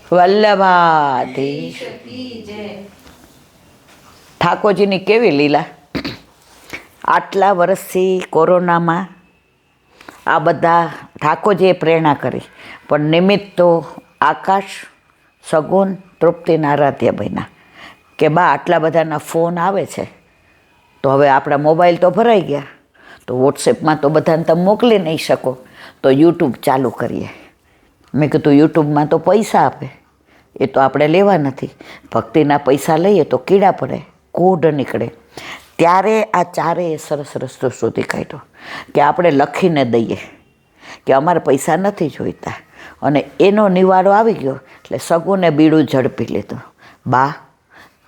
વલ્લભાધીશ ઠાકોરજીની કેવી લીલા. આટલા વર્ષથી કોરોનામાં આ બધા ઠાકોરજીએ પ્રેરણા કરી, પણ નિમિત્ત તો આકાશ, સગુન, તૃપ્તિના આરાધ્યાભાઈના કે બા આટલા બધાના ફોન આવે છે તો હવે આપણા મોબાઈલ તો ભરાઈ ગયા, તો વોટ્સએપમાં તો બધાને તમે મોકલી નહીં શકો, તો યુટ્યુબ ચાલુ કરીએ. મેં કીધું યુટ્યુબમાં તો પૈસા આપે, એ તો આપણે લેવા નથી. ભક્તિના પૈસા લઈએ તો કીડા પડે, કોઢ નીકળે. ત્યારે આ ચારેય સરસ રસ્તો શોધી કાઢ્યો કે આપણે લખીને દઈએ કે અમારે પૈસા નથી જોઈતા, અને એનો નિવાડો આવી ગયો એટલે સગુને બીડું ઝડપી લીધું.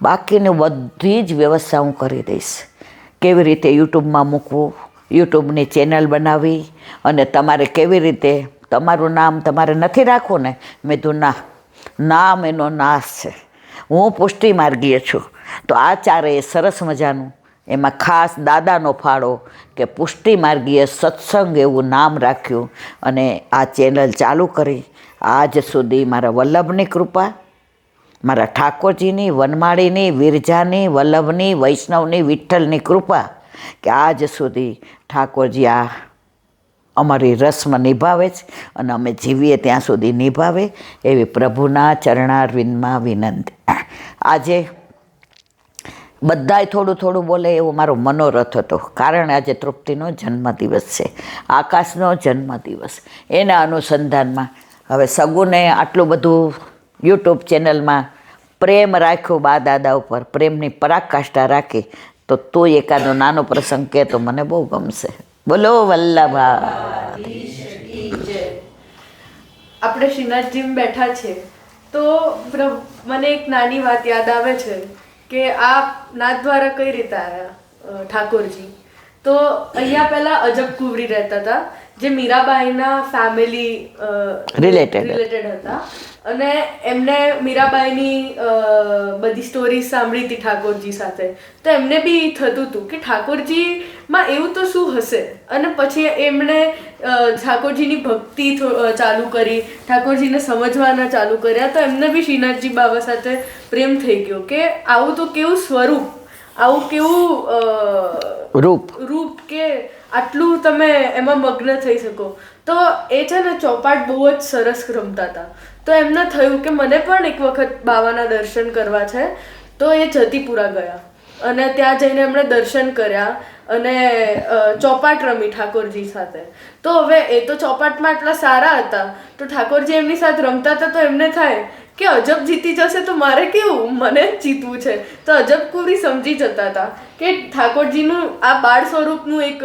બાકીની બધી જ વ્યવસ્થા હું કરી દઈશ. કેવી રીતે યુટ્યુબમાં મૂકવું, યુટ્યુબની ચેનલ બનાવી, અને તમારે કેવી રીતે તમારું નામ તમારે નથી રાખવું ને. મેં કીધું ના, નામ એનો નાશ છે. હું પુષ્ટિ માર્ગીય છું. તો આ ચારેય સરસ મજાનું, એમાં ખાસ દાદાનો ફાળો કે પુષ્ટિ માર્ગીય સત્સંગ એવું નામ રાખ્યું, અને આ ચેનલ ચાલુ કરી. આજ સુધી મારા વલ્લભની કૃપા, મારા ઠાકોરજીની, વનમાળીની, વિરજાની, વલ્લભની, વૈષ્ણવની, વિઠ્ઠલની કૃપા કે આજ સુધી ઠાકોરજી આ અમારી રસ્મ નિભાવે છે, અને અમે જીવીએ ત્યાં સુધી નિભાવે એવી પ્રભુના ચરણારવિંદમાં વિનંતી. આજે બધાય થોડું થોડું બોલે એવો મારો મનોરથ હતો, કારણ આજે તૃપ્તિનો જન્મદિવસ છે, આકાશનો જન્મદિવસ. એના અનુસંધાનમાં હવે સગુને આટલું બધું યુટ્યુબ ચેનલમાં પ્રેમ રાખ્યો બા દાદા ઉપર, પ્રેમની પરાકાષ્ઠા રાખી, તો તું એકાદો નાનો પ્રસંગ કહે તો મને બહુ ગમશે. બોલો વલ્લભા. આપણે શ્રીનાથજીમાં બેઠા છે તો મને એક નાની વાત યાદ આવે છે કે આ નાથદ્વારા કઈ રીતે આવ્યા ઠાકોરજી. તો અહીંયા પહેલા અજબ કુંવરી રહેતા હતા, જે મીરાબાઈના ફેમિલી રિલેટેડ હતા, અને એમને મીરાબાઈની બધી સ્ટોરી સાંભળી હતી ઠાકોરજી સાથે. તો એમને બી થતું હતું કે ઠાકોરજીમાં એવું તો શું હશે, અને પછી એમણે ઠાકોરજીની ભક્તિ ચાલુ કરી, ઠાકોરજીને સમજવાના ચાલુ કર્યા. તો એમને બી શ્રીનાથજી બાબા સાથે પ્રેમ થઈ ગયો કે આવું તો કેવું સ્વરૂપ, આવું કેવું રૂપ કે આટલું તમે એમાં મગ્ન થઈ શકો. તો એ છે ને ચોપાટ બહુ જ સરસ રમતા હતા. તો એમને થયું કે મને પણ એક વખત બાવાના દર્શન કરવા છે. તો એ જતીપુરા ગયા, અને ત્યાં જઈને એમણે દર્શન કર્યા અને ચોપાટ રમી ઠાકોરજી સાથે. તો હવે એ તો ચોપાટમાં આટલા સારા હતા, તો ઠાકોરજી એમની સાથે રમતા હતા, તો એમને થાય કે અજબ જીતી જશે તો મારે કેવું, મને જ જીતવું છે. તો અજબ કુંવરી સમજી જતા હતા કે ઠાકોરજીનું આ બાળ સ્વરૂપનું એક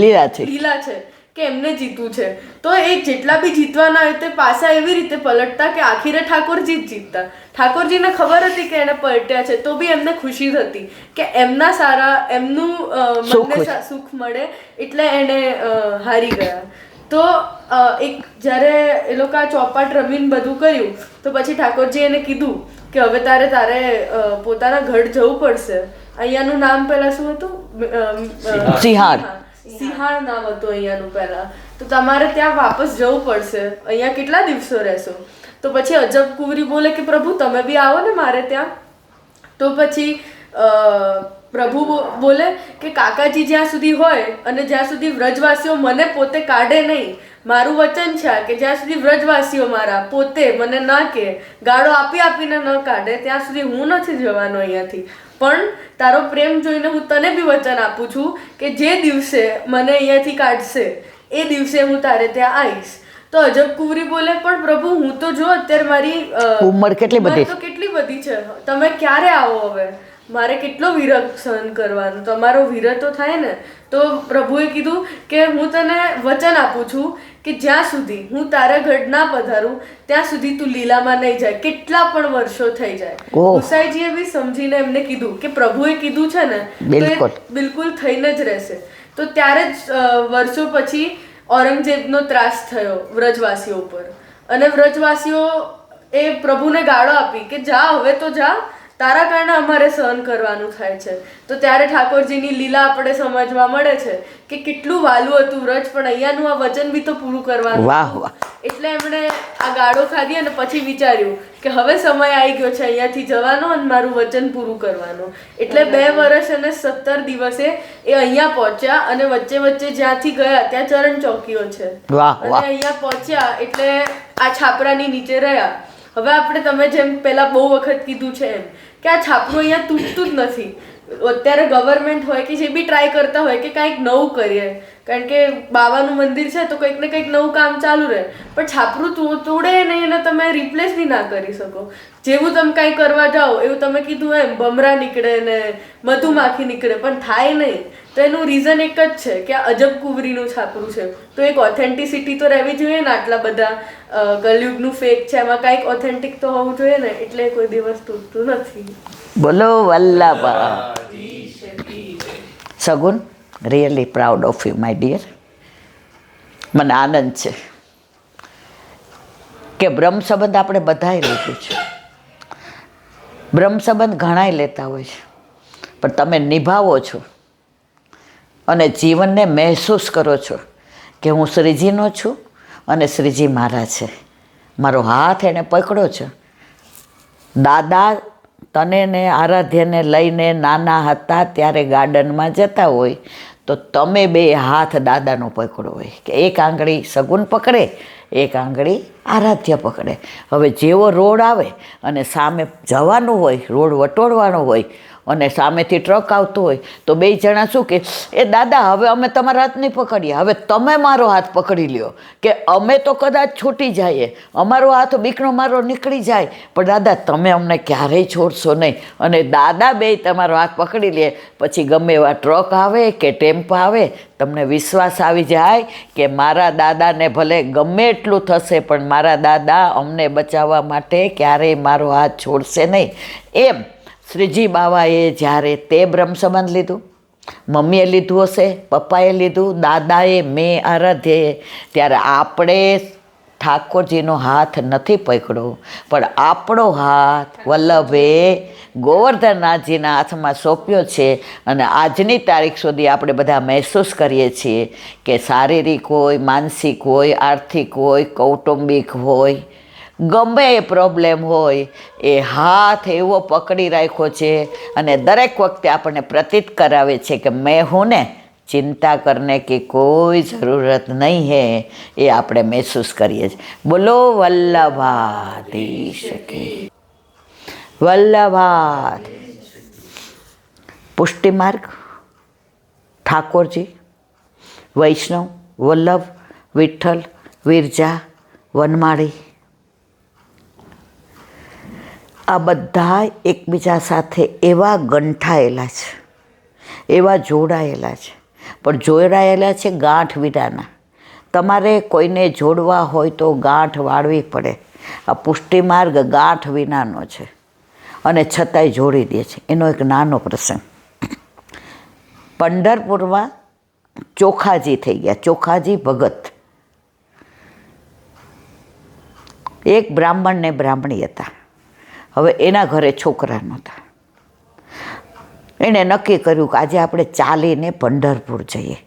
લીલા છે કે એમને જીતવું છે. તો એ જેટલા બી જીતવાના હોય તે પાછા એવી રીતે પલટતા કે આખીરે ઠાકોરજી જ જીતતા. ઠાકોરજીને ખબર હતી કે એને પલટ્યા છે, તો બી એમને ખુશી હતી કે એમના સારા, એમનું મનને સુખ મળે, એટલે એને હારી ગયા. તો એક જ્યારે એ લોકો આ ચોપાટ રમીને બધું કર્યું, તો પછી ઠાકોરજી એને કીધું કે હવે તારે પોતાના ઘર જવું પડશે. અહીંયાનું નામ પહેલા શું હતું? સિંહાળ નામ હતું અહીંયાનું પહેલા. તો તમારે ત્યાં વાપસ જવું પડશે. અહીંયા કેટલા દિવસો રહેશો? તો પછી અજબ કુંવરી બોલે કે પ્રભુ તમે બી આવો ને મારે ત્યાં. તો પછી પ્રભુ બોલે કે કાકાજી જ્યાં સુધી હોય, અને જ્યાં સુધી વ્રજવાસીઓ મને પોતે કાઢે નહીં, મારું વચન છે કે જ્યાં સુધી વ્રજવાસીઓ મારા પોતે મને ન કે ગાળો આપીને ન કાઢે, ત્યાં સુધી હું નથી જવાનો અહીંયાથી. પણ તારો પ્રેમ જોઈને હું તને બી વચન આપું છું કે જે દિવસે મને અહીંયાથી કાઢશે એ દિવસે હું તારે ત્યાં આવીશ. તો અજબ કુંવરી બોલે પણ પ્રભુ હું તો જો અત્યારે મારી ઉંમર કેટલી બધી છે, તમે ક્યારે આવો? હવે મારે કેટલો વિરહ સહન કરવાનો, તમારો વિરહ તો થાય ને. તો પ્રભુએ કીધું કે હું તને વચન આપું છું કે જ્યાં સુધી હું તારા ગઢ ના પધારું ત્યાં સુધી તું લીલામાં નહીં જાય, કેટલા પણ વર્ષો થઈ જાય. ગુસાઈજીએ બી સમજીને એમને કીધું કે પ્રભુએ કીધું છે ને તો બિલકુલ થઈને જ રહેશે. તો ત્યારે જ વર્ષો પછી ઔરંગઝેબનો ત્રાસ થયો વ્રજવાસીઓ ઉપર, અને વ્રજવાસીઓ એ પ્રભુને ગાળો આપી કે જા, હવે તો જા, તારા કારણે અમારે સહન કરવાનું થાય છે. તો ત્યારે ઠાકોરજીની લીલા આપણે સમજવા મળે છે કે કેટલું વાલું હતું વ્રજ, પણ અહીંયાનું આ વચન બી તો પૂરું કરવાનું. વાહ વાહ. એટલે એમણે આ ગાળો ખાધી અને પછી વિચાર્યું કે હવે સમય આવી ગયો છે અહીંયાથી જવાનો અને મારું વચન પૂરું કરવાનું. એટલે 2 વર્ષ અને 17 દિવસે એ અહીંયા પહોંચ્યા અને વચ્ચે વચ્ચે જ્યાંથી ગયા ત્યાં ચરણ ચોકીઓ છે. અને અહીંયા પહોંચ્યા એટલે આ છાપરાની નીચે રહ્યા. હવે આપણે તમે જેમ પહેલા બહુ વખત કીધું છે એમ કે આ છાપરું અહીંયા તૂટતું જ નથી. અત્યારે ગવર્મેન્ટ હોય કે જે બી ટ્રાય કરતા હોય કે કાંઈક નવું કરીએ, કારણ કે બાવાનું મંદિર છે તો કંઈક ને કંઈક નવું કામ ચાલુ રહે, પણ છાપરું તોડે નહીં એને તમે રિપ્લેસ બી ના કરી શકો. જેવું તમે કાંઈ કરવા જાઓ એવું તમે કીધું એમ ભમરા નીકળે ને મધુમાખી નીકળે, પણ થાય નહીં. તો એનું રીઝન એક જ છે કે આ અજબ કુંવરીનું છાપરું છે. તો એક ઓથેન્ટિસિટી તો રહેવી જોઈએ ને. આટલા બધા કલયુગનું ફેક છે, એમાં કાંઈક ઓથેન્ટિક તો હોવું જોઈએ ને, એટલે કોઈ દિવસ તૂટતું નથી. બોલો Vallabha. Sagun, really proud of you my dear. મને આનંદ છે કે બ્રહ્મ સંબંધ આપણે બધાએ લીધું છે. બ્રહ્મ સંબંધ ઘણાય લેતા હોય છે, પણ તમે નિભાવો છો અને જીવનને મહેસૂસ કરો છો કે હું શ્રીજીનો છું અને શ્રીજી મારા છે. મારો હાથ એણે પકડ્યો છે. દાદા તને ને આરાધ્યને લઈને નાના હતા ત્યારે ગાર્ડનમાં જતા હોય તો તમે 2 હાથ દાદાનો પકડો હોય કે એક આંગળી સગુન પકડે, એક આંગળી આરાધ્ય પકડે. હવે જેવો રોડ આવે અને સામે જવાનું હોય, રોડ વટોળવાનો હોય અને સામેથી ટ્રક આવતો હોય તો 2 જણા શું કે, એ દાદા હવે અમે તમારા હાથ નહીં પકડીએ, હવે તમે મારો હાથ પકડી લ્યો, કે અમે તો કદાચ છૂટી જઈએ, અમારો હાથ બીકનો મારો નીકળી જાય, પણ દાદા તમે અમને ક્યારેય છોડશો નહીં. અને દાદા 2 તમારો હાથ પકડી લે, પછી ગમે એવા ટ્રક આવે કે ટેમ્પો આવે, તમને વિશ્વાસ આવી જાય કે મારા દાદાને ભલે ગમે એટલું થશે પણ મારા દાદા અમને બચાવવા માટે ક્યારેય મારો હાથ છોડશે નહીં. એમ શ્રીજી બાવાએ જ્યારે તે બ્રહ્મ સંબંધ લીધું, મમ્મીએ લીધું હશે, પપ્પાએ લીધું, દાદાએ, મેં, આરાધ્યએ, ત્યારે આપણે ઠાકોરજીનો હાથ નથી પકડ્યો, પણ આપણો હાથ વલ્લભે ગોવર્ધનનાથજીના હાથમાં સોંપ્યો છે. અને આજની તારીખ સુધી આપણે બધા મહેસૂસ કરીએ છીએ કે શારીરિક હોય, માનસિક હોય, આર્થિક હોય, કૌટુંબિક હોય, ગમે એ પ્રોબ્લેમ હોય, એ હાથ એવો પકડી રાખ્યો છે અને દરેક વખતે આપણને પ્રતીત કરાવે છે કે મેં હું ને, ચિંતા કરને की કોઈ જરૂરત નહીં હે. એ આપણે મહેસૂસ કરીએ છીએ. બોલો વલ્લભાધીશ કી. વલ્લભા પુષ્ટિમાર્ગ, ઠાકોરજી, વૈષ્ણવ, વલ્લભ, વિઠ્ઠલ, વિરજા, વનમાળી, આ બધા એકબીજા સાથે એવા ગંઠાયેલા છે, એવા જોડાયેલા છે, પણ જોડાયેલા છે ગાંઠ વિનાના. તમારે કોઈને જોડવા હોય તો ગાંઠ વાળવી પડે. આ પુષ્ટિમાર્ગ ગાંઠ વિનાનો છે અને છતાંય જોડી દે છે. એનો એક નાનો પ્રસંગ. પંઢરપુરમાં ચોખાજી થઈ ગયા, ચોખાજી ભગત. એક બ્રાહ્મણ ને બ્રાહ્મણી હતા. હવે એના ઘરે છોકરા નહોતા. એણે નક્કી કર્યું કે આજે આપણે ચાલીને પંઢરપુર જઈએ,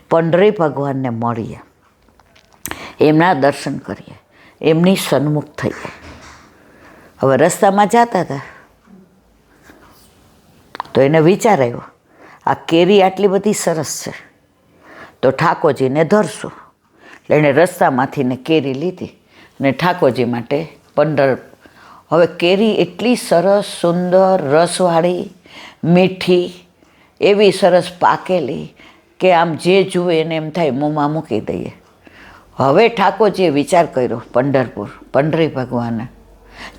પંઢરી ભગવાનને મળીએ, એમના દર્શન કરીએ, એમની સન્મુખ થઈએ. હવે રસ્તામાં જતા હતા તો એને વિચાર આવ્યો, આ કેરી આટલી બધી સરસ છે તો ઠાકોરજીને ધરશું. એટલે એણે રસ્તામાંથી ને કેરી લીધી અને ઠાકોરજી માટે હવે કેરી એટલી સરસ, સુંદર, રસવાળી, મીઠી, એવી સરસ પાકેલી કે આમ જે જુએ એને એમ થાય મોંમાં મૂકી દઈએ. હવે ઠાકોરજીએ વિચાર કર્યો, પંઢરી ભગવાન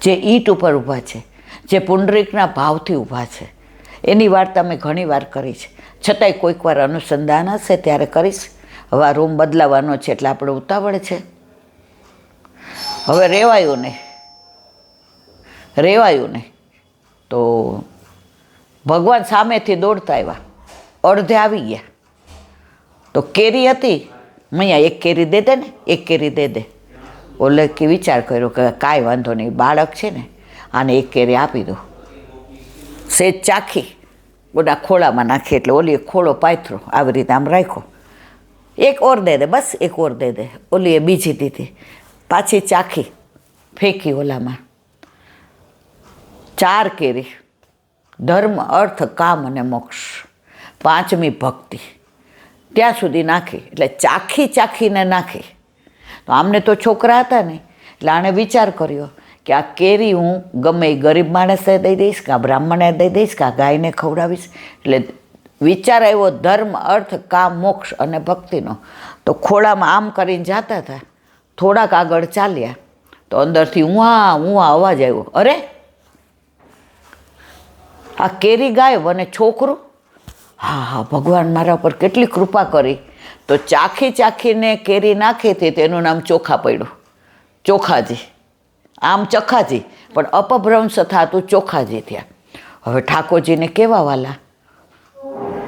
જે ઈંટ ઉપર ઊભા છે, જે પુંડરીકના ભાવથી ઊભા છે, એની વાર્તા મેં ઘણી વાર કરી છે, છતાંય કોઈક વાર અનુસંધાન હશે ત્યારે કરીશ. હવે આ રૂમ બદલાવાનો છે એટલે આપણે ઉતાવળ છે. હવે રેવાયું નહીં તો ભગવાન સામેથી દોડતા આવ્યા, અડધે આવી ગયા. તો કેરી હતી, મૈયા એક કેરી દે દે ને, એક કેરી દે દે. ઓલે કે વિચાર કર્યો કે કાંઈ વાંધો નહીં, બાળક છે ને, આને એક કેરી આપી દો. સેજ ચાખી બધા ખોળામાં નાખી, એટલે ઓલી ખોળો પાથરો આવી રીતે આમ રાખ્યો, એક ઓર દે દે, બસ એક ઓર દે દે, ઓલી એ બીજી દીધી, પાછી ચાખી ફેંકી ઓલામાં. 4 કેરી, ધર્મ અર્થ કામ અને મોક્ષ, 5મી ભક્તિ, ત્યાં સુધી નાખી. એટલે ચાખી ચાખીને નાખી. તો આમને તો છોકરા હતા ને, એટલે આણે વિચાર કર્યો કે આ કેરી હું ગમે એ ગરીબ માણસે દઈ દઈશ, કાં બ્રાહ્મણે દઈ દઈશ, કાં ગાયને ખવડાવીશ. એટલે વિચાર આવ્યો ધર્મ અર્થ કામ મોક્ષ અને ભક્તિનો. તો ખોળામાં આમ કરીને જતા હતા, થોડાક આગળ ચાલ્યા તો અંદરથી ઉવા અવાજ આવ્યો, અરે આ કેરી ગાયબ અને છોકરું. હા, ભગવાન મારા ઉપર કેટલી કૃપા કરી. તો ચાખી ચાખીને કેરી નાખી હતી, તેનું નામ ચોખા પડ્યું, ચોખાજી. આમ ચખાજી, પણ અપભ્રંશ થતું ચોખાજી થયા. હવે ઠાકોરજીને કેવા વાલા,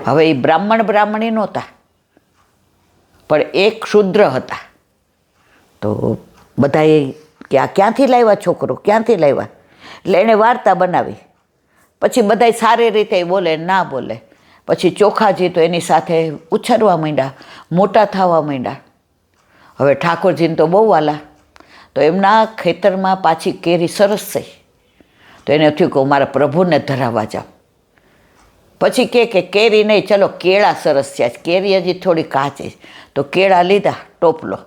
હવે એ બ્રાહ્મણી નહોતા, પણ એક શૂદ્ર હતા. તો બધાએ કે આ ક્યાંથી લાવ્યા છોકરો, ક્યાંથી લાવ્યા? એટલે એણે વાર્તા બનાવી. પછી બધાય સારી રીતે બોલે ના બોલે. પછી ચોખાજી તો એની સાથે ઉછરવા માંડ્યા, મોટા થવા માંડ્યા. હવે ઠાકોરજીને તો બહુ વાલા. તો એમના ખેતરમાં પાછી કેરી સરસ થઈ. તો એને થયું કે મારા પ્રભુને ધરાવવા જાઉં. પછી કે કેરી નહીં, ચલો કેળા સરસ છે, કેરી હજી થોડી કાચી. તો કેળા લીધા ટોપલો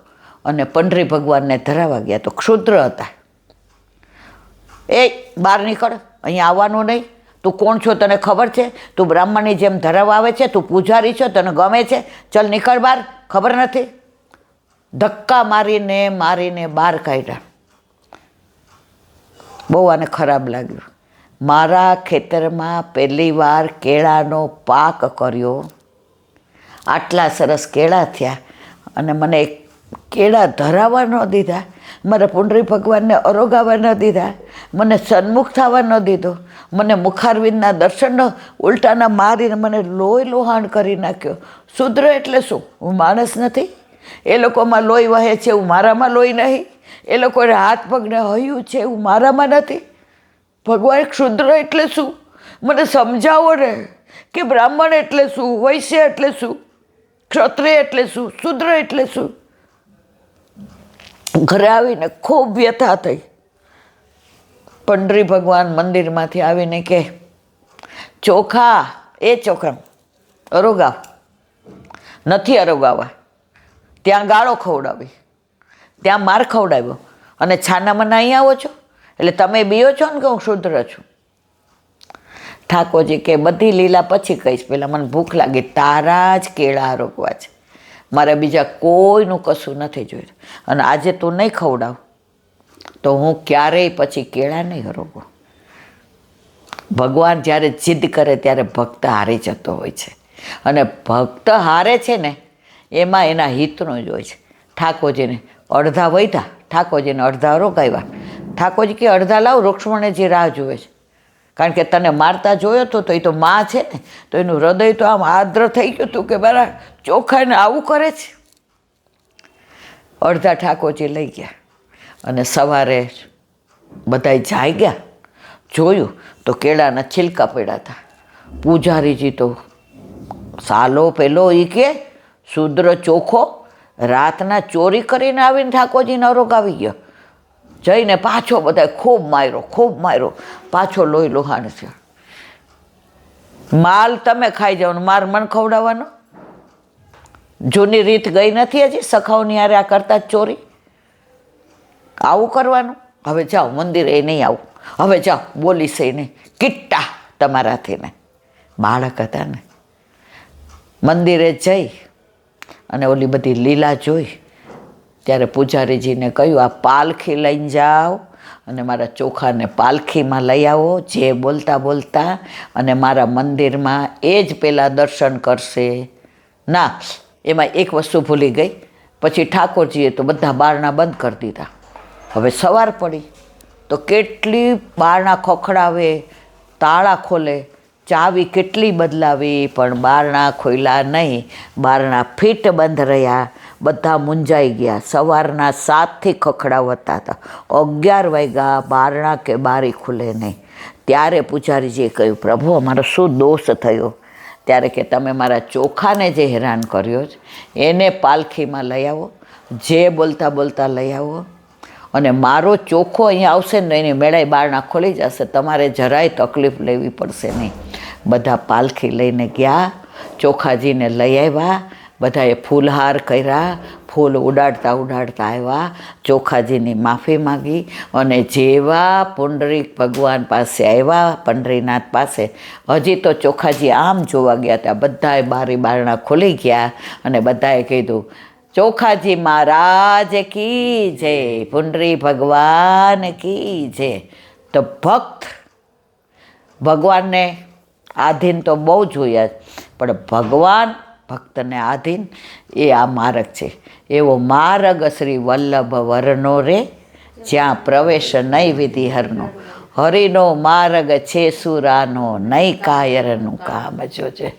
અને પંડરી ભગવાનને ધરાવવા ગયા. તો ક્ષુદ્ર હતા. એ બહાર નીકળ, અહીંયા આવવાનું નહીં, તું કોણ છો તને ખબર છે? તું બ્રાહ્મણની જેમ ધરાવવા આવે છે, તું પૂજારી છો, તને ગમે છે, ચલ નીકળ બહાર, ખબર નથી. ધક્કા મારીને બહાર કાઢ્યા. બહુ આને ખરાબ લાગ્યું. મારા ખેતરમાં પહેલી વાર કેળાનો પાક કર્યો, આટલા સરસ કેળા થયા અને મને કેળા ધરાવવા ન દીધા, મારા પુંડરી ભગવાનને અરોગાવા ન દીધા, મને સન્મુખ થવા ન દીધો, મને મુખારવિંદના દર્શન ઉલટાના મારીને મને લોહી લોહાણ કરી નાખ્યો. શુદ્ર એટલે શું? હું માણસ નથી? એ લોકોમાં લોહી વહે છે, હું મારામાં લોહી નહીં? એ લોકોને હાથ પગને હૈયું છે, હું મારામાં નથી? ભગવાન ક્ષુદ્ર એટલે શું? મને સમજાવો ને, કે બ્રાહ્મણ એટલે શું, વૈશ્ય એટલે શું, ક્ષત્રિય એટલે શું, શુદ્ર એટલે શું? ઘરે આવીને ખૂબ વ્યથા થઈ. પંડરી ભગવાન મંદિરમાંથી આવીને કે ચોખા, એ ચોખા અરોગાવ, નથી અરોગાવા. ત્યાં ગાળો ખવડાવી, ત્યાં માર ખવડાવ્યો, અને છાનામાના અહીં આવો છો, એટલે તમે બીઓ છો ને કે હું શુદ્ર છું? ઠાકોરજી કે બધી લીલા પછી કહીશ, પહેલાં મને ભૂખ લાગી, તારા જ કેળા આરોગવા છે, મારે બીજા કોઈનું કશું નથી જોયું. અને આજે તું નહીં ખવડાવ તો હું ક્યારેય પછી કેળા નહીં આરોગું. ભગવાન જ્યારે જીદ કરે ત્યારે ભક્ત હારી જતો હોય છે, અને ભક્ત હારે છે ને એમાં એના હિતનો જ હોય છે. ઠાકોરજીને અડધા વૈધા, ઠાકોરજીને અડધા રોગાવ્યા. ઠાકોરજી કે અડધા લાવ, રૂક્ષ્મણીજી રાહ જુએ છે, કારણ કે તને મારતા જોયો તો એ તો માં છે ને, તો એનું હૃદય તો આમ આદ્ર થઈ ગયું હતું કે મારા ચોખાને આવું કરે છે. અડધા ઠાકોરજી લઈ ગયા અને સવારે બધાય જાગ્યા, જોયું તો કેળાના છિલકા પડ્યા હતા. પૂજારીજી તો સાલો પેલો એ કે શુદ્ર ચોખ્ખો રાતના ચોરી કરીને આવીને ઠાકોરજીને અરોગાવી ગયો. જઈને પાછો બધા ખૂબ માર્યો, પાછો લોહી લોહાણ થયો. માલ તમે ખાઈ જાઓ, માર મન ખવડાવવાનો? જૂની રીત ગઈ નથી હજી? સખાઓની હારે આ કરતા જ ચોરી, આવું કરવાનું? હવે જાઓ મંદિરે નહીં આવું, હવે જાઓ બોલીશ નહીં, કિટ્ટા તમારાથી ને. બાળક હતા ને, મંદિરે જઈ અને ઓલી બધી લીલા જોઈ ત્યારે પૂજારીજીને કહ્યું, આ પાલખી લઈને જાઓ અને મારા ચોખાને પાલખીમાં લઈ આવો, જે બોલતા અને મારા મંદિરમાં એ જ પહેલાં દર્શન કરશે. ના, એમાં એક વસ્તુ ભૂલી ગઈ. પછી ઠાકોરજીએ તો બધા બારણા બંધ કરી દીધા. હવે સવાર પડી તો કેટલી બારણા ખખડાવે, તાળા ખોલે, ચાવી કેટલી બદલાવી, પણ બારણા ખોલ્યા નહીં. બારણા ફીટ બંધ રહ્યા, બધા મૂંઝાઈ ગયા. સવારના 7થી ખખડાવતા હતા, 11 વાગ્યા, બારણા કે બારી ખુલે નહીં. ત્યારે પૂજારીજીએ કહ્યું, પ્રભુ અમારો શું દોષ થયો? ત્યારે કે તમે મારા ચોખાને જે હેરાન કર્યો છે એને પાલખીમાં લઈ આવો, જે બોલતા બોલતા લઈ આવો, અને મારો ચોખ્ખો અહીંયા આવશે ને એની મેળાએ બારણા ખોલી જશે, તમારે જરાય તકલીફ લેવી પડશે નહીં. બધા પાલખી લઈને ગયા, ચોખાજીને લઈ આવ્યા, બધાએ ફૂલહાર કર્યા, ફૂલ ઉડાડતા ઉડાડતા આવ્યા, ચોખાજીની માફી માગી, અને જેવા પુંડરીક ભગવાન પાસે આવ્યા, પંડરીનાથ પાસે, હજી તો ચોખાજી આમ જોવા ગયા હતા, બધાએ બારી બારણા ખોલી ગયા અને બધાએ કીધું, ચોખાજી મહારાજ કી જય, પુંડરી ભગવાન કી જય. તો ભક્ત ભગવાનને આધીન તો બહુ જોયા, પણ ભગવાન ભક્તને આધીન એ આ માર્ગ છે. એવો માર્ગ શ્રી વલ્લભ વરનો રે, જ્યાં પ્રવેશ નહીં વિધિ હરનો, હરિનો માર્ગ છે સુરાનો, નહીં કાયરનું કામ જોજે.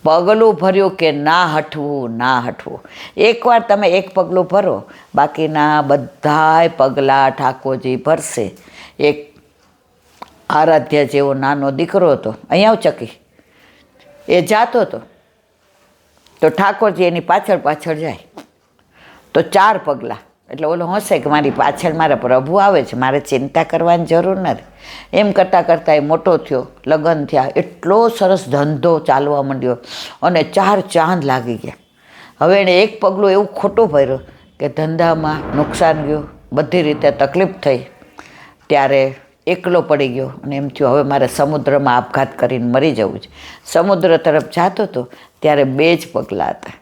પગલું ભર્યું કે ના હટવું, ના હટવું. એકવાર તમે એક પગલું ભરો, બાકીના બધાય પગલાં ઠાકોરજી ભરશે. એક આરાધ્ય જેવો નાનો દીકરો હતો, અહીંયા ચકી, એ જાતો હતો તો ઠાકોરજી એની પાછળ પાછળ જાય, તો 4 પગલાં, એટલે ઓલો હશે કે મારી પાછળ મારા પ્રભુ આવે છે, મારે ચિંતા કરવાની જરૂર નથી. એમ કરતાં કરતાં એ મોટો થયો, લગ્ન થયા, એટલો સરસ ધંધો ચાલવા માંડ્યો અને 4 ચાંદ લાગી ગયા. હવે એણે એક પગલું એવું ખોટું ભર્યું કે ધંધામાં નુકસાન ગયું, બધી રીતે તકલીફ થઈ. ત્યારે એકલો પડી ગયો અને એમ થયું હવે મારે સમુદ્રમાં આપઘાત કરીને મરી જવું છે. સમુદ્ર તરફ જતો હતો ત્યારે 2 જ પગલાં હતા.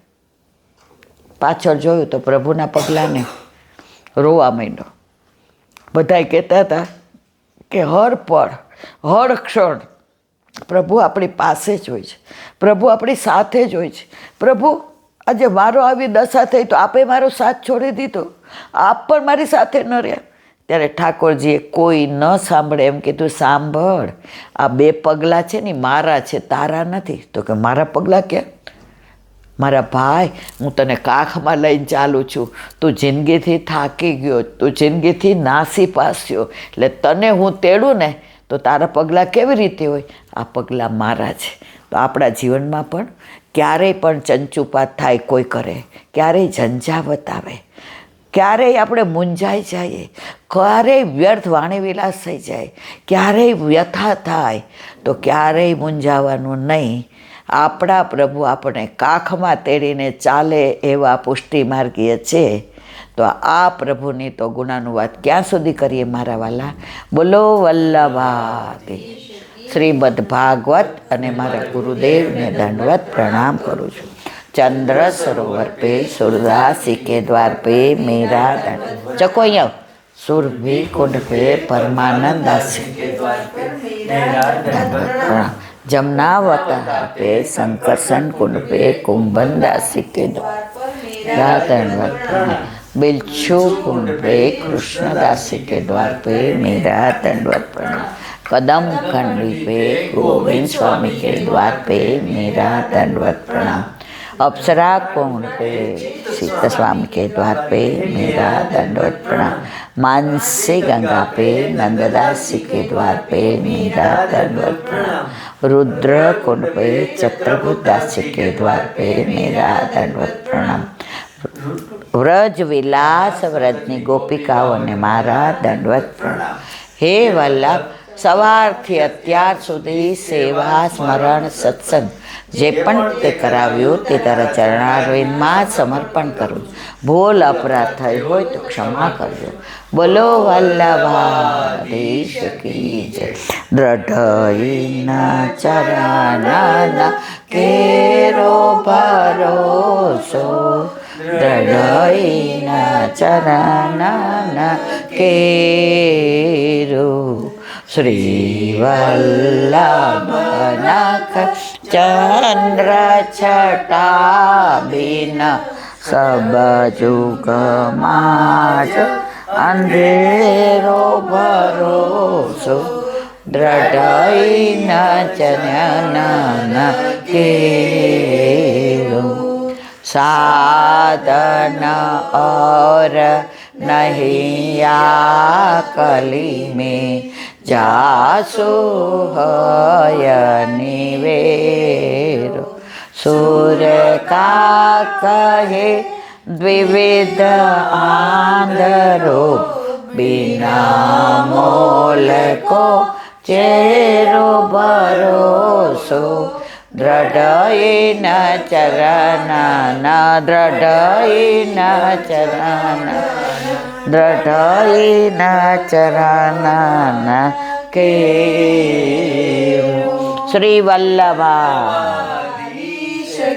પાછળ જોયું તો પ્રભુના પગલાંને રોવા માંડ્યો. બધાય કહેતા હતા કે હર પળ હર ક્ષણ પ્રભુ આપણી પાસે જ હોય છે, પ્રભુ આપણી સાથે જ હોય છે. પ્રભુ આજે મારો આવી દશા થઈ તો આપે મારો સાથ છોડી દીધો, આપ પણ મારી સાથે ન રહ્યા. ત્યારે ઠાકોરજીએ કોઈ ન સાંભળે એમ કીધું, સાંભળ, આ 2 પગલાં છે ને મારા છે, તારા નથી. તો કે મારા પગલાં ક્યાં? મારા ભાઈ, હું તને કાખમાં લઈને ચાલું છું, તું જિંદગીથી થાકી ગયો, તું જિંદગીથી નાસી પાસ્યો, એટલે તને હું તેડું ને તો તારા પગલાં કેવી રીતે હોય? આ પગલાં મારા છે. તો આપણા જીવનમાં પણ ક્યારેય પણ ચંચુપાત થાય કોઈ કરે, ક્યારેય ઝંઝાવત આવે, ક્યારેય આપણે મૂંઝાઈ જઈએ, ક્યારેય વ્યર્થ વાણી વિલાસ થઈ જાય, ક્યારેય વ્યથા થાય, તો ક્યારેય મૂંઝાવાનું નહીં. આપણા પ્રભુ આપણે કાખમાં તેડીને ચાલે એવા પુષ્ટિ માર્ગીય છે. તો આ પ્રભુની તો ગુણાનુવાદ ક્યાં સુધી કરીએ મારા વાલા? બોલો વલ્લભાતી શ્રીમદ ભાગવત. અને મારા ગુરુદેવને દંડવત પ્રણામ કરું છું. चंद्र सरोवर पे सूरदासी के द्वार पे मेरा दंड. चको यहाँ सुरभि कुंड पे परमानंद दासी के द्वार पे मेरा दंड. जमुनावतार पे संकर्षण कुंड पे कुंभन दासी के द्वार पर मेरा दंडवत. बिच्छू कुंड पे कृष्ण दासी के द्वार पे मेरा दंडवत प्रणाम. कदम खंडी पे गोविंद स्वामी के द्वार पे मेरा दंडवत प्रणाम. अप्सरा कुंड पे सीता स्वामी के द्वार पे मेरा दंडवत प्रणाम. मानसी गंगा पे नंददासी के द्वार पे मेरा दंडवत प्रणाम. रुद्र कुंड पे चत्रभुज दासी के द्वार पे मेरा दंडवत प्रणाम. व्रज विलास व्रजनी गोपिकाओं ने मारा दंडवत प्रणाम. हे वल्लभ, સવારથી અત્યાર સુધી સેવા સ્મરણ સત્સંગ જે પણ તે કરાવ્યું તે તારા ચરણારવિંદમાં સમર્પણ કરું. ભૂલ અપરાધ થઈ હોય તો ક્ષમા કરજો. બોલો વલ્લભાધીશ કી જય. દ્રઢઈના ચરણના કેરો ભરોસો, દ્રઢઈના ચરણના કેરો. श्री वल्लभनख चंद्र छटा बिन सब जुग माज अंधेरो भरोसो. दृढ़ई न चनन केरो. साधन और नहीं या कली में જાસુ હયની વેરો સૂર્ય કહે દ્વિવિધ આંધરો બિના મોલ કો ચેરો ભરોસો દ્રઢ ચરણના દ્રઢ ચરણના કે શ્રી વલ્લભા.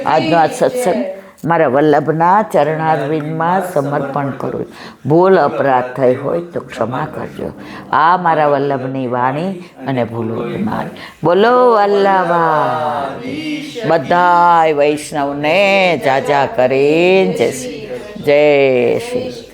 આજનો આ સત્સંગ મારા વલ્લભના ચરણારવિંદમાં સમર્પણ કરું. ભૂલ અપરાધ થઈ હોય તો ક્ષમા કરજો. આ મારા વલ્લભની વાણી અને ભૂલો મારી. બોલો વલ્લભા. બધાય વૈષ્ણવને જાજા કરીને જય શ્રી